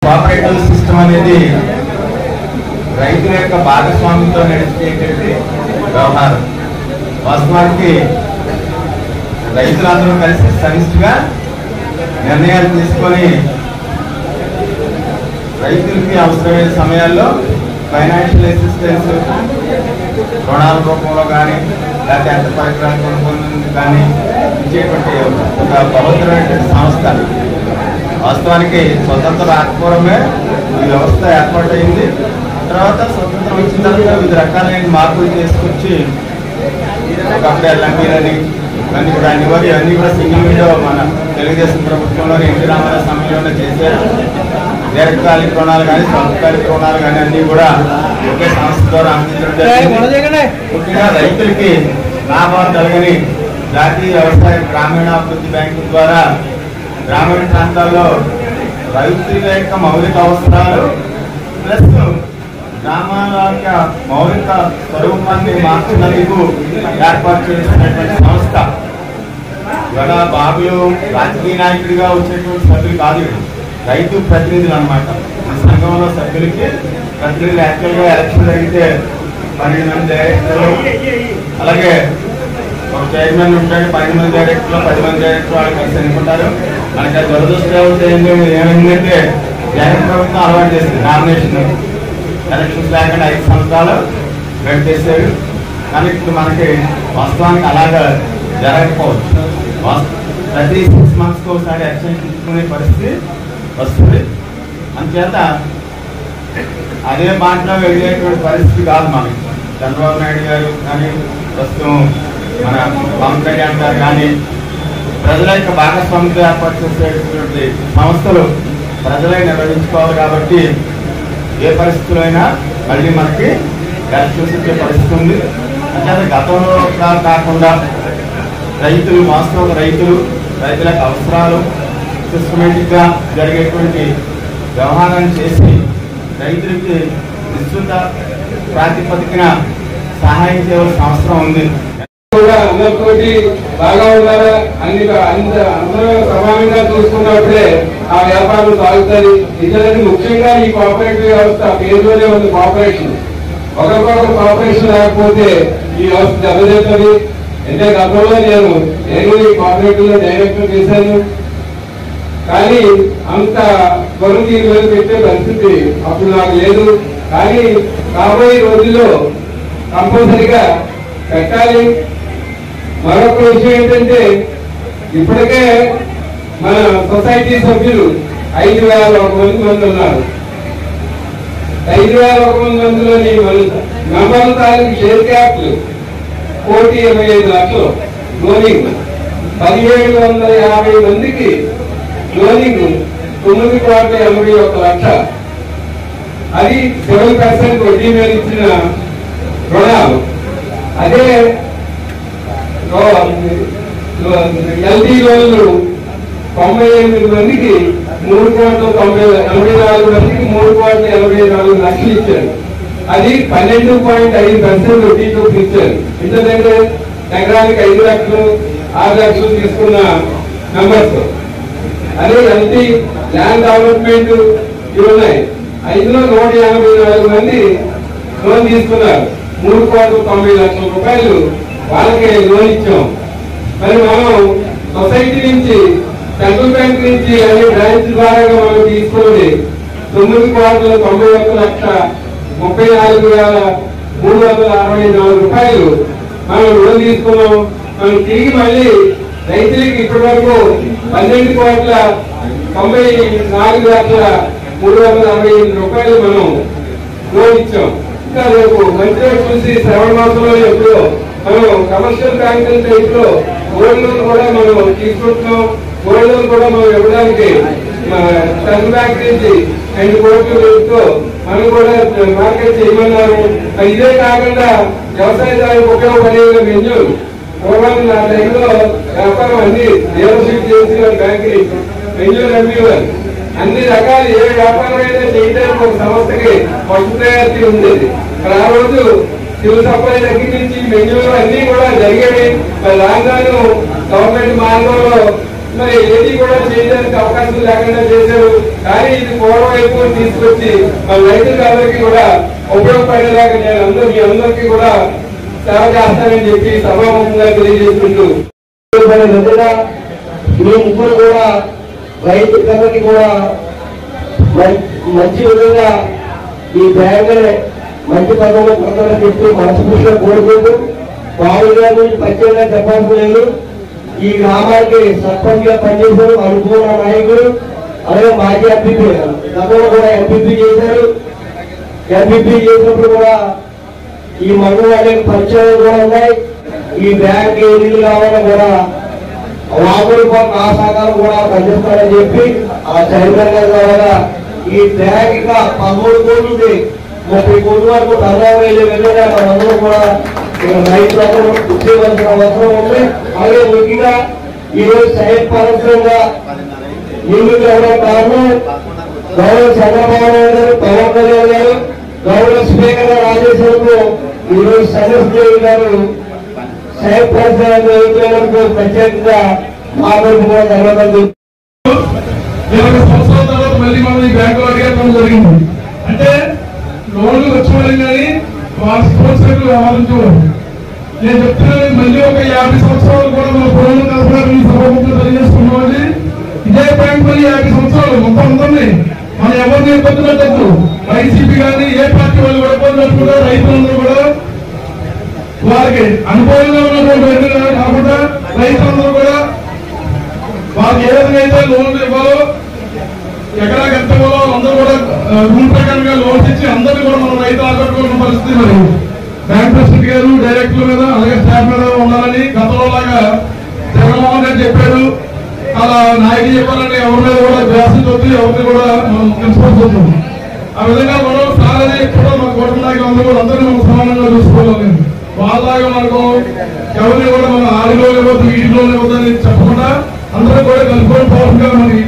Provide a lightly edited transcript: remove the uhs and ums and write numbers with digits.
Cooperative system అనేది రైతుల యొక్క భాగస్వామ్యంతో నడిచేటువంటి వ్యవహారం. వాస్తవానికి రైతులందరూ కలిసి సమిష్టిగా నిర్ణయాలు తీసుకొని రైతులకి అవసరమైన సమయాల్లో ఫైనాన్షియల్ అసిస్టెన్స్ రుణాల రూపంలో కానీ లేకపోతే ఎంత పరికరాలు కొనుగోలు కానీ ఇచ్చేటువంటి ఒక బహుతరమైనటువంటి సంస్థ. వాస్తవానికి స్వతంత్ర రాకపోవడమే ఈ వ్యవస్థ ఏర్పాటైంది. తర్వాత స్వతంత్రం వచ్చిన తర్వాత వివిధ రకాలైన మార్పులు చేసుకొచ్చి ఒకప్పుడు ఎల్ఎంపీలని ఇవన్నీ కూడా అన్ని కూడా సింగిల్ విండో మన తెలుగుదేశం ప్రభుత్వంలోని ఎన్టీ రామారావు సమయంలోనే చేశారు. దీర్ఘకాలిక రుణాలు కానీ స్వల్పకాలిక రుణాలు కానీ అన్ని కూడా ఒకే సంస్థ ద్వారా అందించడం జరిగింది. ముఖ్యంగా రైతులకి లాభాలు కలగని జాతీయ వ్యవసాయ గ్రామీణాభివృద్ధి బ్యాంకు ద్వారా గ్రామీణ ప్రాంతాల్లో రైతుల యొక్క మౌలిక అవసరాలు ప్లస్ గ్రామాల యొక్క మౌలిక స్వరూపాన్ని మార్చినందుకు ఏర్పాటు చేసినటువంటి సంస్థ. ఇవాళ బాబులు రాజకీయ నాయకుడిగా వచ్చేటువంటి సభ్యులు కాదు, రైతు ప్రతినిధులు అన్నమాట. ఈ సంఘంలో సభ్యులకి ప్రతినిధులు యాక్చువల్గా ఎలక్షన్ జరిగితే 12 మంది డైరెక్టర్లు, అలాగే ఒక చైర్మన్ ఉంటాడు, 12 మంది డైరెక్టర్లు, 10 మంది డైరెక్టర్ వాళ్ళు కలిసి అనుకుంటారు. మనకి దురదృష్టం ఏమైందంటే జగన్ ప్రభుత్వం అలవాటు చేసింది నామినేషన్ ఎలక్షన్స్ లేకుండా 5 సంవత్సరాలు గడిపేశారు. కానీ ఇప్పుడు మనకి వాస్తవానికి అలాగా జరగకపోవచ్చు. ప్రతి 6 months ఒకసారి యాక్షన్ తీసుకునే పరిస్థితి వస్తుంది. అందుచేత అదే మాటలో వెళ్ళేటువంటి పరిస్థితి కాదు మనకి. చంద్రబాబు నాయుడు గారు కానీ ప్రస్తుతం మన పవన్ కళ్యాణ్ గారు కానీ ప్రజల యొక్క భాగస్వామ్యంతో ఏర్పాటు చేసేటువంటి సంస్థలు ప్రజలే నిర్వహించుకోవాలి. కాబట్టి ఏ పరిస్థితుల్లో అయినా మళ్ళీ మనకి ఎలక్షన్స్ వచ్చే పరిస్థితి ఉంది. అంటే గతంలో కాకుండా రైతులు వాస్తవ రైతుల యొక్క అవసరాలు సిస్టమేటిక్గా జరిగేటువంటి వ్యవహారాన్ని చేసి రైతులకి విస్తృత ప్రాతిపదికన సహాయం చేయవలసిన అవసరం ఉంది. అందరితోటి బాగా ఉండాలా, అందరూ సమానంగా చూసుకున్నప్పుడే ఆ వ్యాపారం సాగుతుంది. ఇతరులకి ముఖ్యంగా ఈ కోఆపరేటివ్ వ్యవస్థ పేరులోనే ఉంది కోఆపరేషన్. ఒకరికొకరు కోఆపరేషన్ లేకపోతే ఈ వ్యవస్థ దెబ్బతింటుంది. అంటే గతంలో నేను ఈ కోఆపరేటివ్ లో డైరెక్టర్ చేశాను, కానీ అంత బరువు దీని మీద పెట్టే పరిస్థితి అప్పుడు నాకు లేదు. కానీ రాబోయే రోజుల్లో కంపల్సరిగా పెట్టాలి. మరొక విషయం ఏంటంటే ఇప్పటికే మన సొసైటీ సభ్యులు 5,001 మంది ఉన్నారు. 5,001 మందిలోని మెంబర్ల తాలూకు షేర్ క్యాపిటల్ 1,25,00,000 లోనింగ్, 1,750 మందికి లోనింగ్ 9,81,00,000. అది 7% వడ్డీ మీద ఇచ్చిన రుణాలు. అదే ఎల్టీ లోన్లు 98 మందికి 3,84 మందికి 3,84,00,000 ఇచ్చారు. అది 12.5% వడ్డీ చూపించారు. ఎందుకంటే ఎకరానికి 5 లక్షలు 6 లక్షలు తీసుకున్న మెంబర్స్. అదే ఎల్టీ ల్యాండ్ డెవలప్మెంట్ ఇవి ఉన్నాయి. 184 మంది లోన్ తీసుకున్నారు. 3,90,00,000 రూపాయలు వాళ్ళకి లోన్ ఇచ్చాం. మరి మనం సొసైటీ నుంచి సెంట్రల్ బ్యాంక్ నుంచి అనే బ్రాంచ్ ద్వారా మనం తీసుకుని 9,91,34,364 రూపాయలు మనం లోన్ తీసుకున్నాం. మనం తిరిగి మళ్ళీ రైతులకి ఇప్పటి వరకు 12,94,368 రూపాయలు మనం లోన్ ఇచ్చాం. ఇంకా రేపు మంచిగా చూసి శ్రవణ మాసంలో ఎప్పుడో మనం కమర్షియల్ బ్యాంకుల టైప్ లో గోల్డ్ లోన్ కూడా మనం తీసుకుంటున్నాం. గోల్డ్ లోన్ కూడా మనం ఇవ్వడానికి సెంట్రల్ బ్యాంక్ నుంచి 2 కోట్ల రేటుతో మనం కూడా మార్కెట్ చేయమన్నారు. ఇదే కాకుండా వ్యవసాయదారులకు ఉపయోగపడే మెన్యూలు పూర్వం నా టైంలో వ్యాపారం అన్ని డీలర్షిప్ చేసి బ్యాంక్ మెన్యూలు అమ్మేవారు. అన్ని రకాలు ఏ వ్యాపారం అయినా చేయడానికి ఒక సంస్థకి ఫస్ట్ ప్రయారిటీ ఉండేది. మరి ఆ రోజు సివిల్ సప్లై దగ్గర నుంచి మెన్యూలు అన్ని కూడా జరిగేవి. మరి రాగాను గవర్నమెంట్ మార్గంలో మరి ఏది కూడా చేయడానికి అవకాశం లేకుండా చేశారు. కానీ ఇది పూర్వం వైపు తీసుకొచ్చి మన రైతులందరికీ కూడా ఉపయోగపడేలాగా నేను మీ అందరికీ కూడా సేవ చేస్తానని చెప్పి సభాముఖంగా తెలియజేసుకుంటూ మీ ముగ్గురు కూడా రైతులందరికీ కూడా మంచి విధంగా ఈ బ్యాంక్ మంచి పదవులు పొందాలని చెప్పి మనస్ఫూర్తిగా కోరుకుంటూ బాబుగా గురించి ప్రత్యేకంగా చెప్పాల్సి లేదు. ఈ గ్రామానికి సర్పంచ్ గా పనిచేశారు అనుకూల నాయకుడు, అలాగే మాజీ ఎంపీపీ గతంలో కూడా ఎంపీపీ చేశారు. ఎంపీపీ చేసినప్పుడు కూడా ఈ మండలం అనేక పరిచయాలు కూడా ఉన్నాయి. ఈ బ్యాంక్ ఏ నీళ్ళు కావాలో కూడా వాకులు ఆ శాఖలు కూడా పనిచేస్తారని చెప్పి ఆ చైర్మన్ గారు ద్వారా ఈ బ్యాంక్ ఇంకా 13 కోట్లు ఉంది, 30 కోట్ల వరకు టర్నోవర్ అయ్యే విధంగా మనందరూ కూడా రైతులందరూ కృషి చేయవలసిన అవసరం ఉంది. అలాగే ముఖ్యంగా ఈరోజు సహాయపరంగా ముందుకు రావడం కారణం గౌరవ చంద్రబాబు నాయుడు గారు, పవన్ కళ్యాణ్ గారు, గౌరవ స్పీకర్ రాజేశ్వరకు ఈరోజు చంద్రశేఖర్ గారు సహాయపరంగా ప్రత్యేకంగా మా తరఫున కూడా ధన్యవాదాలు. 20 సంవత్సరాల తర్వాత మళ్ళీ మనం ఈ బ్యాంకులో అడిగడం జరిగింది. అంటే లోన్లు వచ్చేవాళ్ళు కానీ వాళ్ళ స్పోర్ట్స్ వ్యవహరించేవారు. నేను చెప్తున్నాను, మళ్ళీ ఒక 50 సంవత్సరాలు కూడా మన పురోగతి కలపడానికి సభాముఖంగా తెలియజేసుకున్నామండి. ఇదే బ్యాంక్ మళ్ళీ 50 సంవత్సరాలు మొత్తం అందరినీ మనం ఎవరిని ఇబ్బంది పెట్టద్దు. వైసీపీ కానీ ఏ పార్టీ వాళ్ళు కూడా ఇబ్బంది పెట్టుకుంటారు. రైతులందరూ కూడా వారికి అనుభవంగా ఉన్నటువంటి కాకుండా రైతులందరూ కూడా వాళ్ళకి ఏ విధంగా అయితే లోన్లు ఇవ్వాలో, ఎకరాకి ఎంత ఇవ్వాలో అందరూ కూడా రూల్ ప్రకారంగా లోన్స్ ఇచ్చి అందరినీ కూడా మనం రైతులు ఆకట్టుకున్న పరిస్థితి. మరి బ్యాంక్ ప్రెసిడెంట్ గారు డైరెక్టర్ల మీద అలాగే స్టాఫ్ మీద ఉండాలని గతంలో లాగా జగన్మోహన్ రెడ్డి చెప్పారు. అలా నాయకులు చెప్పాలని ఎవరి మీద కూడా వ్యాసించొద్దు, ఎవరిని కూడా మనం తెలుసుకోవచ్చు. ఆ విధంగా మనం సారని కూడా మన కోట నాయకులందరూ కూడా అందరినీ మనం సమానంగా చూసుకోవాలి. వాళ్ళలాగా మనకు ఎవరిని కూడా మనం ఆడిలో ఇవ్వద్దు, వీటిలో ఇవ్వద్దు అని చెప్పకుండా అందరూ కూడా కలుపుకొని పోవడంగా మనకి